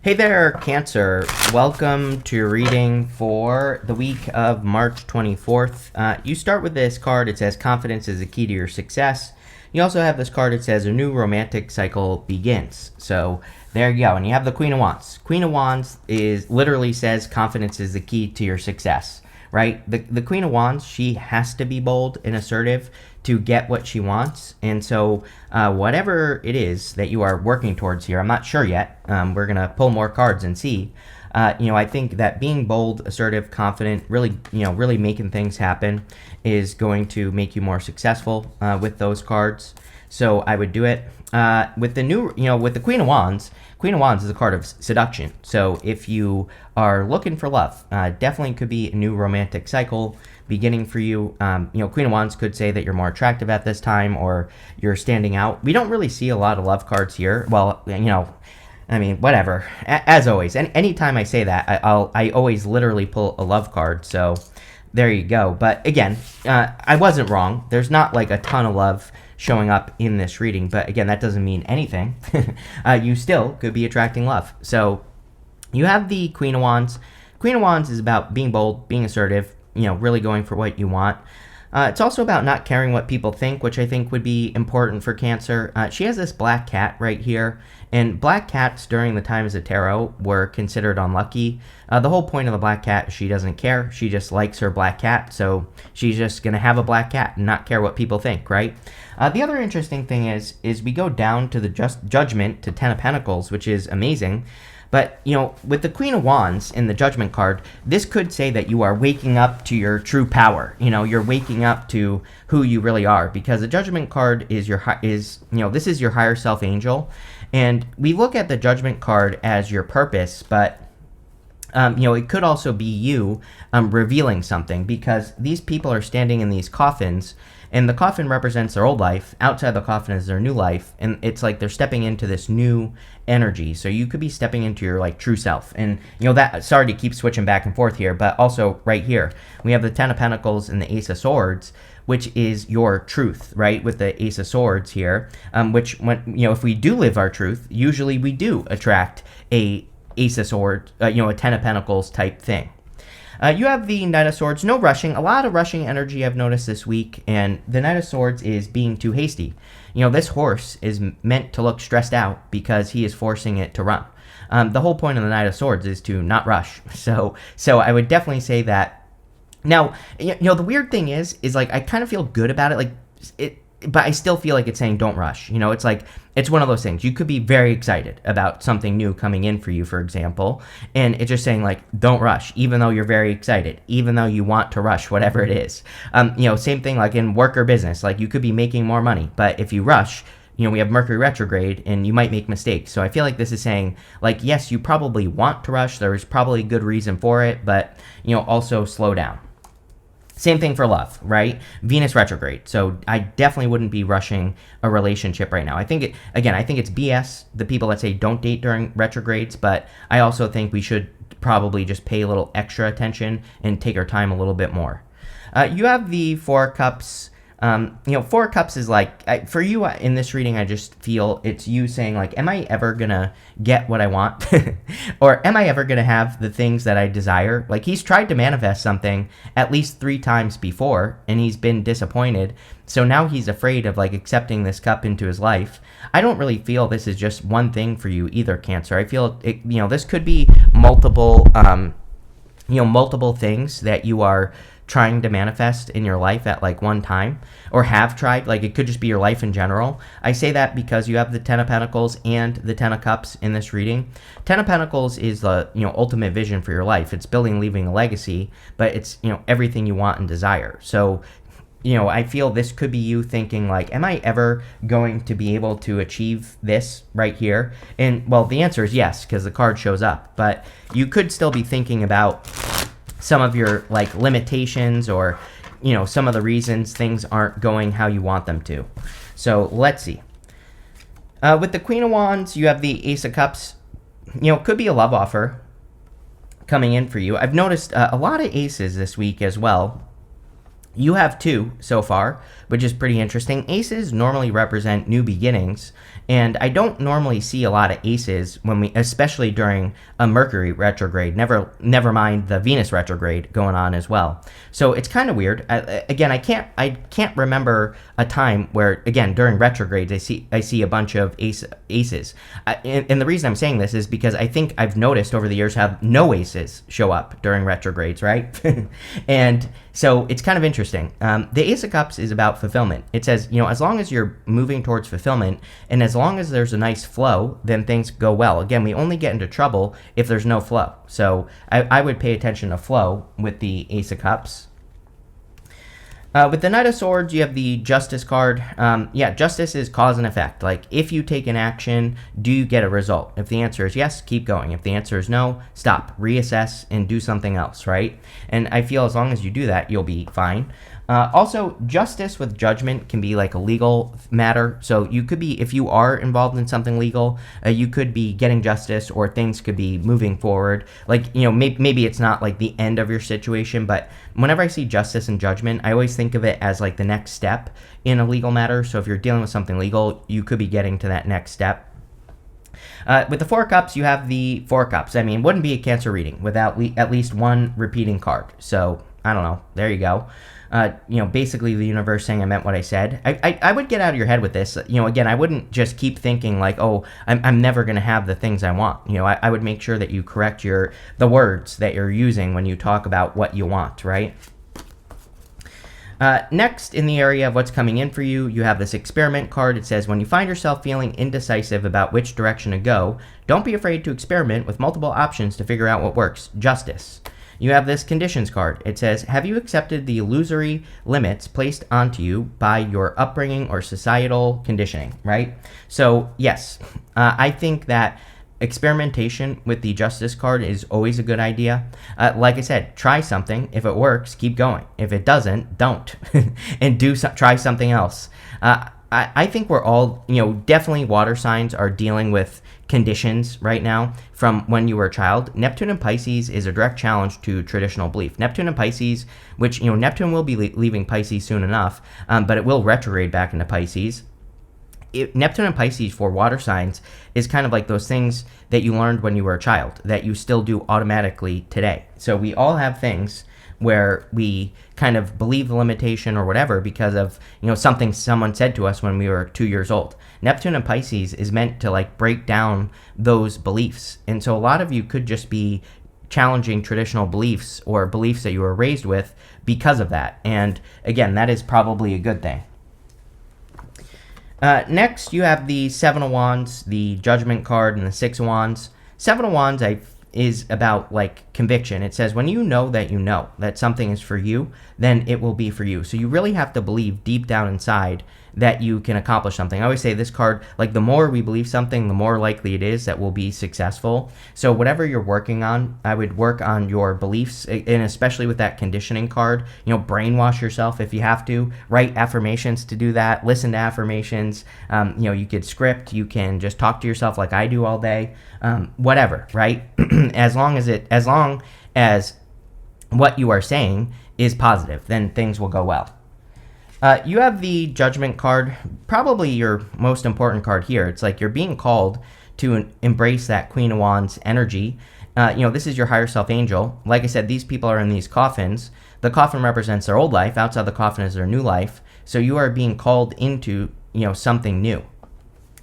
Hey there, Cancer. Welcome to your reading for the week of March 24th. You start with this card. It says confidence is the key to your success. You also have this card. It says a new romantic cycle begins. So there you go. And you have the Queen of Wands. Queen of Wands literally says confidence is the key to your success, right? The Queen of Wands, she has to be bold and assertive to get what she wants. And so whatever it is that you are working towards here, I'm not sure yet. We're going to pull more cards and see. I think that being bold, assertive, confident, really making things happen is going to make you more successful with those cards. So I would do it. With the Queen of Wands. Queen of Wands is a card of seduction. So if you are looking for love, definitely could be a new romantic cycle beginning for you. Queen of Wands could say that you're more attractive at this time or you're standing out. We don't really see a lot of love cards here. Well, whatever. As always, and anytime I say that, I always literally pull a love card. So there you go. But again, I wasn't wrong. There's not like a ton of love showing up in this reading, but again, that doesn't mean anything. You still could be attracting love. So you have the Queen of Wands. Queen of Wands is about being bold, being assertive, really going for what you want. It's also about not caring what people think, which I think would be important for Cancer. She has this black cat right here, and black cats during the times of tarot were considered unlucky. The whole point of the black cat is she doesn't care. She just likes her black cat, so she's just going to have a black cat and not care what people think, right? The other interesting thing is we go down to the Judgment to Ten of Pentacles, which is amazing. But, with the Queen of Wands in the Judgment card, this could say that you are waking up to your true power. You're waking up to who you really are, because the Judgment card is this is your higher self angel. And we look at the Judgment card as your purpose, but it could also be you revealing something, because these people are standing in these coffins, and the coffin represents their old life. Outside the coffin is their new life, and it's like they're stepping into this new energy. So you could be stepping into your true self. And that, sorry to keep switching back and forth here, but also right here we have the Ten of Pentacles and the Ace of Swords, which is your truth, right? With the Ace of Swords here, which if we do live our truth, usually we do attract a Ace of Swords, a Ten of Pentacles type thing. You have the Knight of Swords. No rushing. A lot of rushing energy I've noticed this week, and the Knight of Swords is being too hasty. This horse is meant to look stressed out because he is forcing it to run. The whole point of the Knight of Swords is to not rush. So I would definitely say that. Now, the weird thing is I kind of feel good about it. But I still feel like it's saying don't rush. It's one of those things. You could be very excited about something new coming in for you, for example, and it's just saying don't rush, even though you're very excited, even though you want to rush, whatever it is. Same thing in work or business. You could be making more money, but if you rush, we have Mercury retrograde and you might make mistakes. So I feel like this is saying yes, you probably want to rush. There is probably a good reason for it, but also slow down. Same thing for love, right? Venus retrograde. So I definitely wouldn't be rushing a relationship right now. I think it's BS, the people that say don't date during retrogrades, but I also think we should probably just pay a little extra attention and take our time a little bit more. You have the Four of Cups. Four of Cups is for you in this reading, I just feel it's you saying am I ever gonna get what I want? Or am I ever gonna have the things that I desire? He's tried to manifest something at least 3 times before and he's been disappointed. So now he's afraid of accepting this cup into his life. I don't really feel this is just one thing for you either, Cancer. I feel this could be multiple multiple things that you are trying to manifest in your life at one time, or have tried. It could just be your life in general. I say that because you have the Ten of Pentacles and the Ten of Cups in this reading. Ten of Pentacles is the ultimate vision for your life. It's building, leaving a legacy, but it's everything you want and desire. So I feel this could be you thinking am I ever going to be able to achieve this right here? And well, the answer is yes, because the card shows up, but you could still be thinking about some of your limitations, or some of the reasons things aren't going how you want them to. So let's see. With the Queen of Wands, you have the Ace of Cups. Could be a love offer coming in for you. I've noticed a lot of aces this week as well. You have two so far, which is pretty interesting. Aces normally represent new beginnings, and I don't normally see a lot of aces especially during a Mercury retrograde. Never mind the Venus retrograde going on as well. So it's kind of weird. Again, I can't remember a time where, again, during retrogrades I see a bunch of aces. And the reason I'm saying this is because I think I've noticed over the years how no aces show up during retrogrades, right? And so it's kind of interesting. The Ace of Cups is about fulfillment. It says, as long as you're moving towards fulfillment and as long as there's a nice flow, then things go well. Again, we only get into trouble if there's no flow. So I would pay attention to flow with the Ace of Cups. With the Knight of Swords, you have the Justice card. Justice is cause and effect. Like, if you take an action, do you get a result? If the answer is yes, keep going. If the answer is no, stop, reassess, and do something else, right? And I feel as long as you do that, you'll be fine. Also, justice with judgment can be like a legal matter. So you could be, if you are involved in something legal, you could be getting justice or things could be moving forward. Like, maybe it's not like the end of your situation, but whenever I see justice and judgment, I always think of it as like the next step in a legal matter. So if you're dealing with something legal, you could be getting to that next step. With the Four Cups, you have the Four Cups. I mean, it wouldn't be a Cancer reading without at least one repeating card. So, I don't know. There you go. Basically the universe saying I meant what I said. I would get out of your head with this. Again, I wouldn't just keep thinking like, oh, I'm never going to have the things I want. I would make sure that you correct the words that you're using when you talk about what you want, right? Next, in the area of what's coming in for you, you have this experiment card. It says, when you find yourself feeling indecisive about which direction to go, don't be afraid to experiment with multiple options to figure out what works. Justice. You have this conditions card. It says, have you accepted the illusory limits placed onto you by your upbringing or societal conditioning, right? So, yes, I think that experimentation with the justice card is always a good idea. Like I said, try something. If it works, keep going. If it doesn't, don't. And try something else. I think we're all, definitely water signs are dealing with conditions right now from when you were a child. Neptune and Pisces is a direct challenge to traditional belief. Neptune and Pisces, which, Neptune will be leaving Pisces soon enough, but it will retrograde back into Pisces. Neptune and Pisces for water signs is kind of like those things that you learned when you were a child that you still do automatically today. So we all have things where we kind of believe the limitation or whatever because of something someone said to us when we were 2 years old. Neptune and Pisces is meant to like break down those beliefs, and so a lot of you could just be challenging traditional beliefs or beliefs that you were raised with because of that. And again, that is probably a good thing. Next, you have the Seven of Wands, the Judgment card, and the Six of Wands. Seven of Wands is about like conviction. It says when you know that something is for you, then it will be for you. So you really have to believe deep down inside that you can accomplish something. I always say this card, like the more we believe something, the more likely it is that we'll be successful. So whatever you're working on, I would work on your beliefs, and especially with that conditioning card, brainwash yourself if you have to, write affirmations to do that, listen to affirmations, you could script, you can just talk to yourself like I do all day, whatever, right? as long as what you are saying is positive, then things will go well. You have the Judgment card, probably your most important card here. It's like you're being called to embrace that Queen of Wands energy. This is your higher self angel. Like I said, these people are in these coffins. The coffin represents their old life. Outside the coffin is their new life. So you are being called into, something new.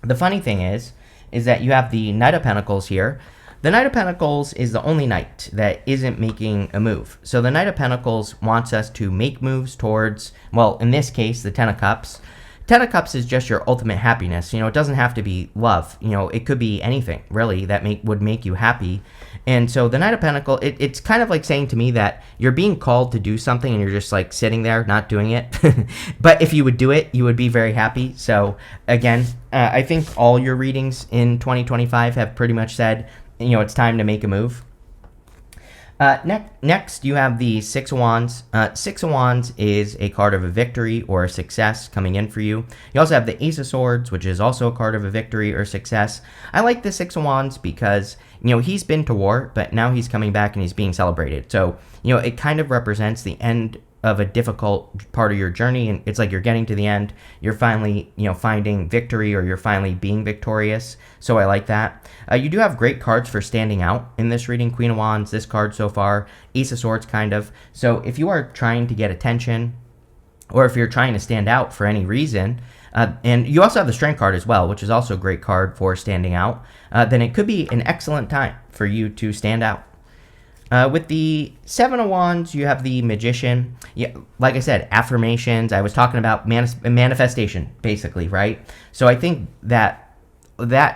The funny thing is that you have the Knight of Pentacles here. The Knight of Pentacles is the only knight that isn't making a move. So the Knight of Pentacles wants us to make moves towards, well, in this case, the Ten of Cups. Ten of Cups is just your ultimate happiness. It doesn't have to be love. It could be anything, really, that would make you happy. And so the Knight of Pentacles, it's kind of like saying to me that you're being called to do something and you're just like sitting there not doing it. But if you would do it, you would be very happy. So again, I think all your readings in 2025 have pretty much said, it's time to make a move. Next, you have the Six of Wands. Six of Wands is a card of a victory or a success coming in for you. You also have the Ace of Swords, which is also a card of a victory or success. I like the Six of Wands because, he's been to war, but now he's coming back and he's being celebrated. So, it kind of represents the end of a difficult part of your journey, and it's like you're getting to the end. You're finally, finding victory, or you're finally being victorious. So I like that. You do have great cards for standing out in this reading. Queen of Wands, this card so far, Ace of Swords, kind of. So if you are trying to get attention, or if you're trying to stand out for any reason, and you also have the Strength card as well, which is also a great card for standing out, then it could be an excellent time for you to stand out. With the Seven of Wands, you have the Magician. Yeah, like I said, affirmations. I was talking about manifestation, basically, right? So I think that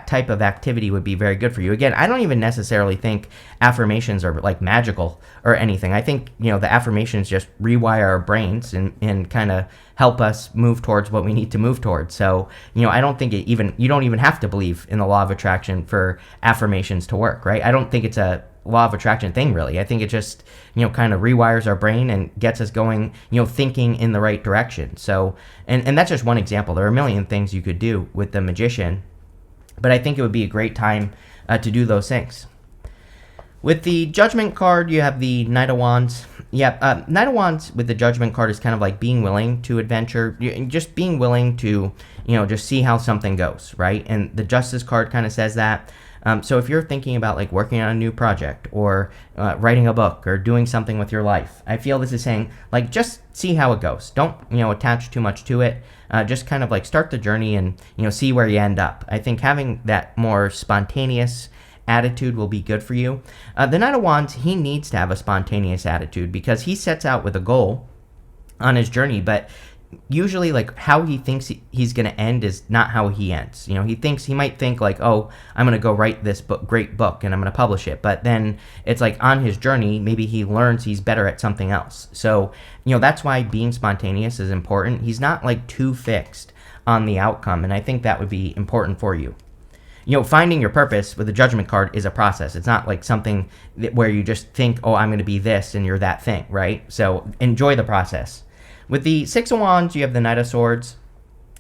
type of activity would be very good for you. Again, I don't even necessarily think affirmations are like magical or anything. I think, the affirmations just rewire our brains and kind of help us move towards what we need to move towards. So, I don't think you don't even have to believe in the law of attraction for affirmations to work, right? I don't think it's a law of attraction thing, really. I think it just, kind of rewires our brain and gets us going, thinking in the right direction. So, and that's just one example. There are a million things you could do with the Magician, but I think it would be a great time to do those things. With the Judgment card, you have the Knight of Wands. Yeah, Knight of Wands with the Judgment card is kind of like being willing to adventure, just being willing to, just see how something goes, right? And the Justice card kind of says that. So if you're thinking about like working on a new project, or writing a book, or doing something with your life, I feel this is saying like just see how it goes. Don't attach too much to it. Just kind of like start the journey and see where you end up. I think having that more spontaneous attitude will be good for you. The Knight of Wands, he needs to have a spontaneous attitude because he sets out with a goal on his journey, but usually like how he thinks he's going to end is not how he ends. He might think like, oh, I'm going to go write this great book and I'm going to publish it. But then it's like on his journey, maybe he learns he's better at something else. So, that's why being spontaneous is important. He's not like too fixed on the outcome. And I think that would be important for you. Finding your purpose with the Judgment card is a process. It's not like something where you just think, oh, I'm going to be this and you're that thing, right? So enjoy the process. With the Six of Wands, you have the Knight of Swords.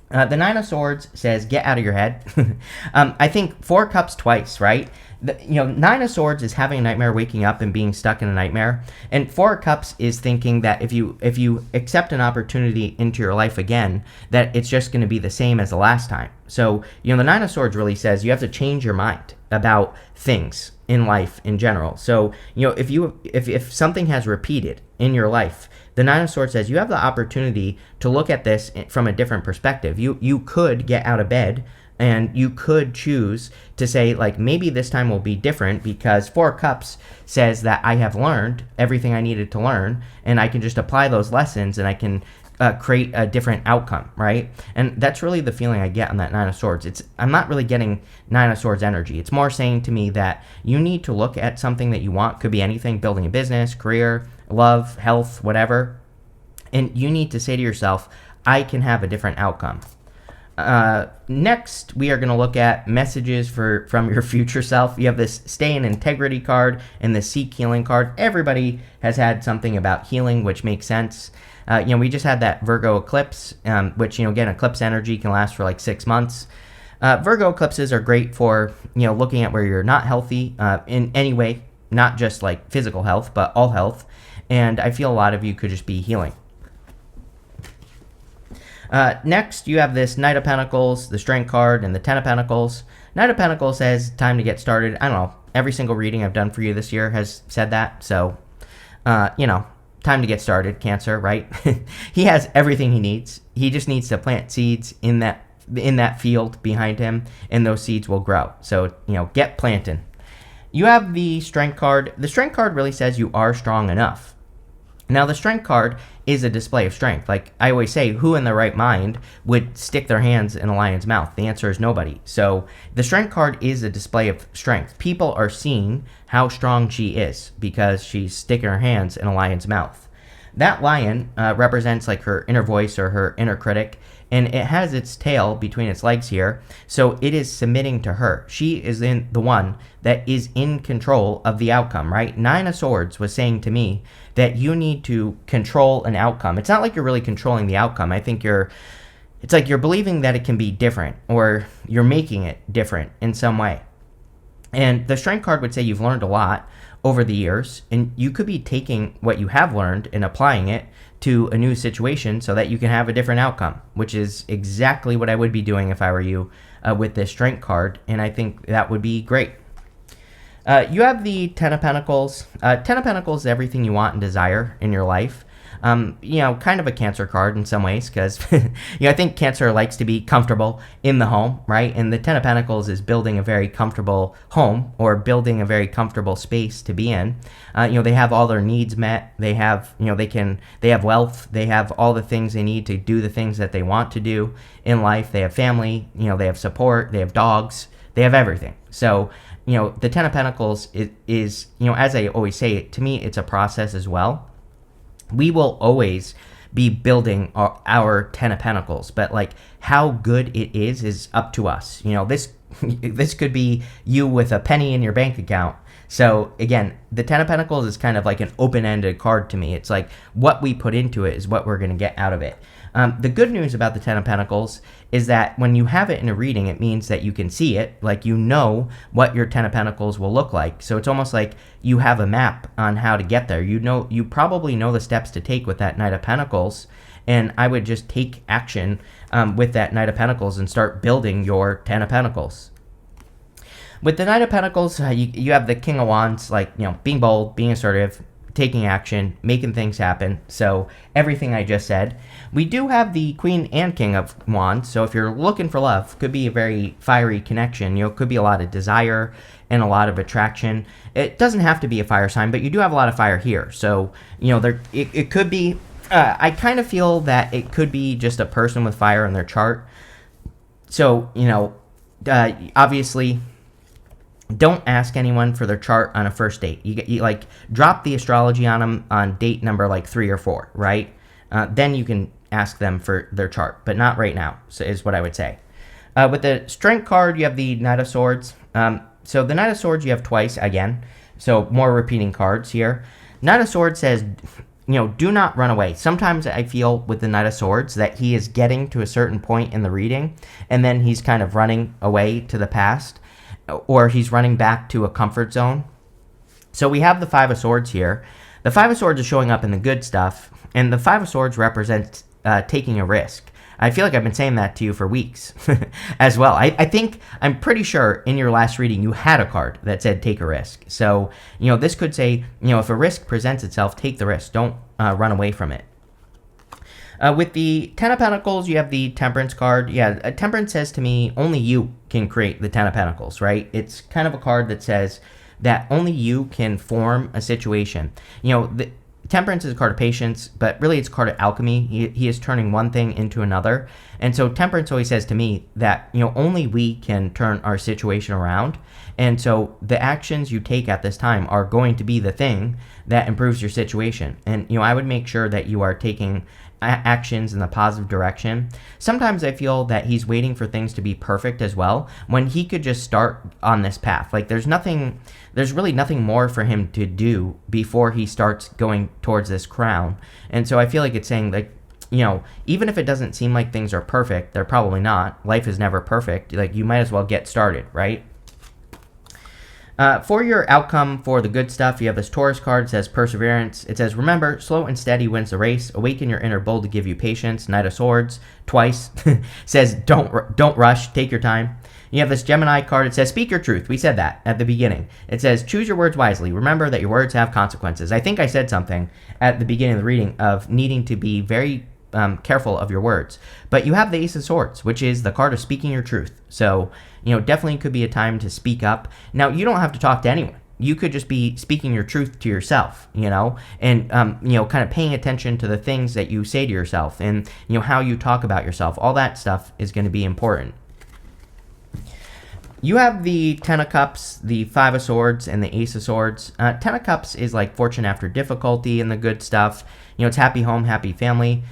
The Knight of Swords says, get out of your head. I think Four Cups twice, right? Nine of Swords is having a nightmare, waking up and being stuck in a nightmare. And Four Cups is thinking that if you accept an opportunity into your life again, that it's just going to be the same as the last time. So, the Nine of Swords really says you have to change your mind about things in life in general. So, if something has repeated in your life, the Nine of Swords says you have the opportunity to look at this from a different perspective. You could get out of bed and you could choose to say, like, maybe this time will be different because Four Cups says that I have learned everything I needed to learn and I can just apply those lessons and I can create a different outcome, right? And that's really the feeling I get on that Nine of Swords. I'm not really getting Nine of Swords energy. It's more saying to me that you need to look at something that you want. Could be anything, building a business, career, love, health, whatever. And you need to say to yourself, I can have a different outcome. Next, we are going to look at messages from your future self. You have this Stay in Integrity card and the Seek Healing card. Everybody has had something about healing, which makes sense. We just had that Virgo eclipse, which, again, eclipse energy can last for like 6 months. Virgo eclipses are great for, looking at where you're not healthy in any way, not just like physical health, but all health. And I feel a lot of you could just be healing. Next, you have this Knight of Pentacles, the Strength card, and the Ten of Pentacles. Knight of Pentacles says time to get started. I don't know. Every single reading I've done for you this year has said that. So, time to get started, Cancer, right? He has everything he needs. He just needs to plant seeds in that field behind him, and those seeds will grow. So, get planting. You have the Strength card. The Strength card really says you are strong enough. Now, the Strength card is a display of strength. Like I always say, who in their right mind would stick their hands in a lion's mouth? The answer is nobody. So the Strength card is a display of strength. People are seeing how strong she is because she's sticking her hands in a lion's mouth. That lion represents like her inner voice or her inner critic, and it has its tail between its legs here, so it is submitting to her. She is the one that is in control of the outcome, right? Nine of Swords was saying to me that you need to control an outcome. It's not like you're really controlling the outcome. I think it's like you're believing that it can be different, or you're making it different in some way. And the Strength card would say you've learned a lot over the years, and you could be taking what you have learned and applying it to a new situation so that you can have a different outcome, which is exactly what I would be doing if I were you with this strength card, and I think that would be great. You have the Ten of Pentacles. Ten of Pentacles is everything you want and desire in your life. Kind of a Cancer card in some ways, because I think Cancer likes to be comfortable in the home, right? And the Ten of Pentacles is building a very comfortable home, or building a very comfortable space to be in. They have all their needs met. They have, they have wealth. They have all the things they need to do the things that they want to do in life. They have family. They have support. They have dogs. They have everything. So, the Ten of Pentacles is, as I always say, to me, it's a process as well. We will always be building our Ten of Pentacles, but like how good it is up to us. This could be you with a penny in your bank account. So again, the Ten of Pentacles is kind of like an open-ended card to me. It's like what we put into it is what we're going to get out of it. The good news about the Ten of Pentacles is that when you have it in a reading, it means that you can see it, like what your Ten of Pentacles will look like. So it's almost like you have a map on how to get there. You probably know the steps to take with that Knight of Pentacles, and I would just take action with that Knight of Pentacles and start building your Ten of Pentacles. With the Knight of Pentacles, you have the King of Wands, like, being bold, being assertive, taking action, making things happen. So everything I just said. We do have the Queen and King of Wands. So if you're looking for love, could be a very fiery connection. Could be a lot of desire and a lot of attraction. It doesn't have to be a fire sign, but you do have a lot of fire here. So, it could be, I kind of feel that it could be just a person with fire in their chart. So, obviously, don't ask anyone for their chart on a first date. You like drop the astrology on them on date number like 3 or 4, right? Then you can ask them for their chart, but not right now, is what I would say. With the Strength card, you have the Knight of Swords. So the Knight of Swords you have twice again, so more repeating cards here. Knight of Swords says, do not run away. Sometimes I feel with the Knight of Swords that he is getting to a certain point in the reading, and then he's kind of running away to the past, or he's running back to a comfort zone. So we have the Five of Swords here. The Five of Swords is showing up in the good stuff, and the Five of Swords represents taking a risk. I feel like I've been saying that to you for weeks as well. I'm pretty sure in your last reading you had a card that said take a risk. So, this could say, if a risk presents itself, take the risk. Don't run away from it. With the Ten of Pentacles, you have the Temperance card. Yeah, Temperance says to me, only you can create the Ten of Pentacles, right? It's kind of a card that says that only you can form a situation. Temperance is a card of patience, but really it's a card of alchemy. He is turning one thing into another. And so Temperance always says to me that, only we can turn our situation around. And so the actions you take at this time are going to be the thing that improves your situation. And, I would make sure that you are taking actions in the positive direction. Sometimes I feel that he's waiting for things to be perfect as well, when he could just start on this path. Like there's really nothing more for him to do before he starts going towards this crown. And so I feel like it's saying, like, even if it doesn't seem like things are perfect, they're probably not. Life is never perfect. Like, you might as well get started, right? For your outcome for the good stuff, you have this Taurus card. It says perseverance. It says, remember, slow and steady wins the race. Awaken your inner bull to give you patience. Knight of Swords, twice. Says, don't rush. Take your time. You have this Gemini card. It says, speak your truth. We said that at the beginning. It says, choose your words wisely. Remember that your words have consequences. I think I said something at the beginning of the reading of needing to be very careful of your words. But you have the Ace of Swords, which is the card of speaking your truth. So, definitely could be a time to speak up. Now, you don't have to talk to anyone. You could just be speaking your truth to yourself, and, kind of paying attention to the things that you say to yourself and, how you talk about yourself. All that stuff is going to be important. You have the Ten of Cups, the Five of Swords, and the Ace of Swords. Ten of Cups is like fortune after difficulty and the good stuff. It's happy home, happy family.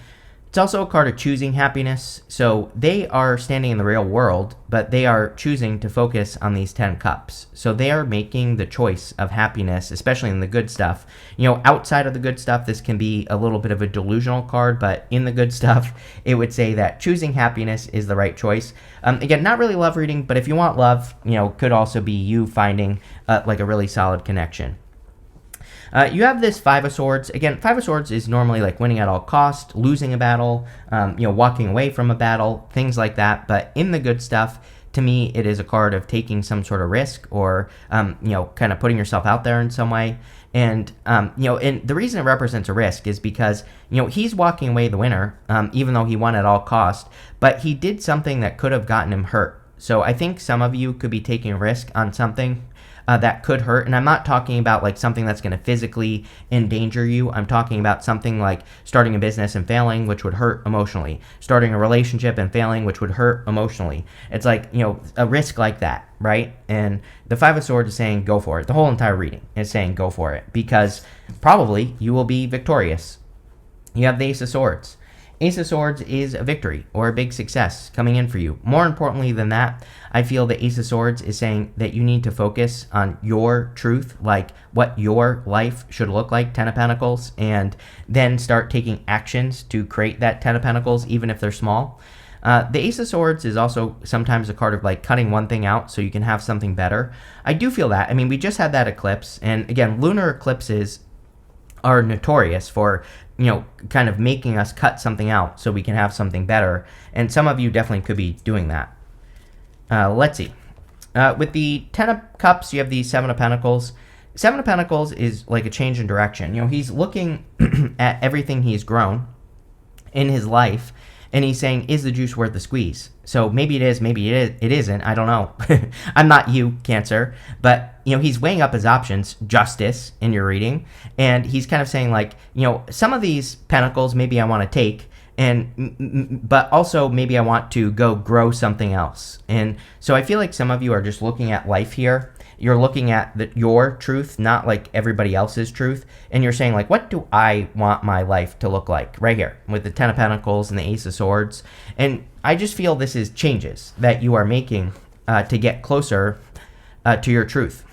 It's also a card of choosing happiness. So they are standing in the real world, but they are choosing to focus on these 10 cups. So they are making the choice of happiness, especially in the good stuff. Outside of the good stuff, this can be a little bit of a delusional card, but in the good stuff, it would say that choosing happiness is the right choice. Again, not really love reading, but if you want love, could also be you finding like a really solid connection. You have this Five of Swords. Again, Five of Swords is normally like winning at all cost, losing a battle, walking away from a battle, things like that. But in the good stuff, to me, it is a card of taking some sort of risk or, kind of putting yourself out there in some way. And, and the reason it represents a risk is because, he's walking away the winner, even though he won at all cost, but he did something that could have gotten him hurt. So I think some of you could be taking a risk on something that could hurt. And I'm not talking about like something that's going to physically endanger you. I'm talking about something like starting a business and failing, which would hurt emotionally. Starting a relationship and failing, which would hurt emotionally. It's like, a risk like that, right? And the Five of Swords is saying go for it. The whole entire reading is saying go for it because probably you will be victorious. You have the Ace of Swords. Ace of Swords is a victory or a big success coming in for you. More importantly than that, I feel the Ace of Swords is saying that you need to focus on your truth, like what your life should look like, Ten of Pentacles, and then start taking actions to create that Ten of Pentacles, even if they're small. The Ace of Swords is also sometimes a card of like cutting one thing out so you can have something better. I do feel that. I mean, we just had that eclipse, and again, lunar eclipses are notorious for kind of making us cut something out so we can have something better. And some of you definitely could be doing that. Let's see. With the Ten of Cups, you have the Seven of Pentacles. Seven of Pentacles is like a change in direction. He's looking at everything he's grown in his life, and he's saying, is the juice worth the squeeze? So maybe it is, maybe it isn't. I don't know. I'm not you, Cancer. But, he's weighing up his options, justice, in your reading. And he's kind of saying, like, some of these pentacles maybe I want to take, but also maybe I want to go grow something else. And so I feel like some of you are just looking at life here. You're looking at your truth, not like everybody else's truth. And you're saying, like, what do I want my life to look like? Right here with the Ten of Pentacles and the Ace of Swords. And I just feel this is changes that you are making to get closer to your truth.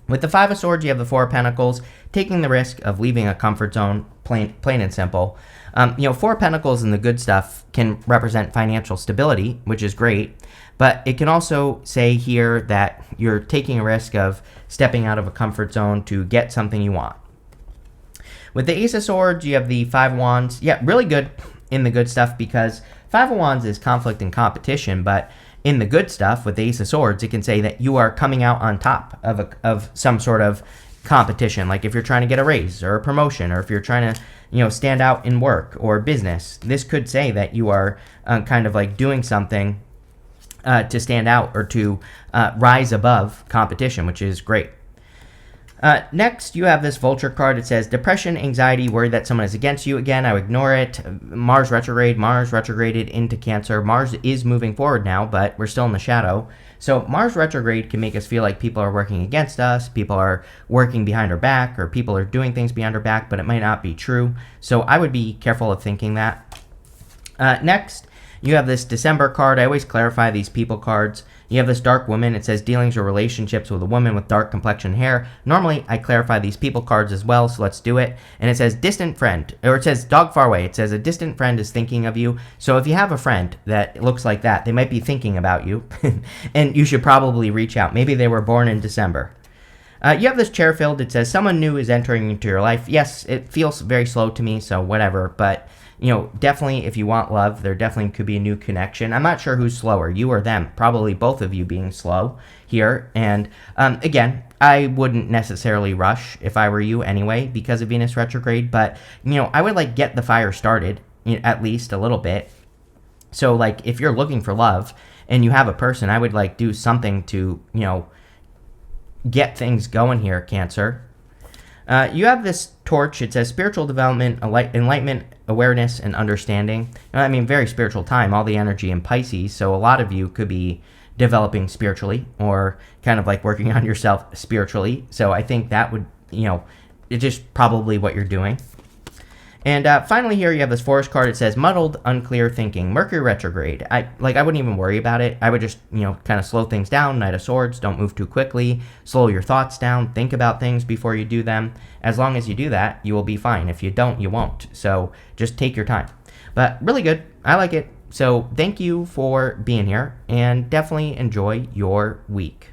With the Five of Swords, you have the Four of Pentacles, taking the risk of leaving a comfort zone, plain and simple. Four of Pentacles and the good stuff can represent financial stability, which is great. But it can also say here that you're taking a risk of stepping out of a comfort zone to get something you want. With the Ace of Swords, you have the Five of Wands. Yeah, really good in the good stuff because Five of Wands is conflict and competition, but in the good stuff with the Ace of Swords, it can say that you are coming out on top of some sort of competition. Like if you're trying to get a raise or a promotion, or if you're trying to, stand out in work or business, this could say that you are kind of like doing something to stand out or to rise above competition, which is great. Next, you have this Vulture card. It says depression, anxiety, worry that someone is against you. Again, I would ignore it. Mars retrograded into Cancer. Mars is moving forward now, but we're still in the shadow. So Mars retrograde can make us feel like people are working against us, people are working behind our back, or people are doing things behind our back, but it might not be true. So I would be careful of thinking that. Next, you have this December card. I always clarify these people cards. You have this Dark Woman. It says dealings or relationships with a woman with dark complexion hair. Normally, I clarify these people cards as well, so let's do it. And it says distant friend, or it says dog far away. It says a distant friend is thinking of you. So if you have a friend that looks like that, they might be thinking about you, and you should probably reach out. Maybe they were born in December. You have this Chairfield. It says someone new is entering into your life. Yes, it feels very slow to me, so whatever, but definitely if you want love, there definitely could be a new connection. I'm not sure who's slower, you or them. Probably both of you being slow here. And again, I wouldn't necessarily rush if I were you anyway because of Venus retrograde, but I would get the fire started at least a little bit. So if you're looking for love and you have a person, I would do something to get things going here, Cancer. You have this torch. It says spiritual development, enlightenment, awareness, and understanding. I mean, very spiritual time, all the energy in Pisces. So a lot of you could be developing spiritually or kind of working on yourself spiritually. So I think that would, it's just probably what you're doing. And finally here you have this Forest card. It says muddled, unclear thinking. Mercury retrograde. I wouldn't even worry about it. I would just, kind of slow things down. Knight of Swords. Don't move too quickly. Slow your thoughts down. Think about things before you do them. As long as you do that, you will be fine. If you don't, you won't. So just take your time. But really good. I like it. So thank you for being here and definitely enjoy your week.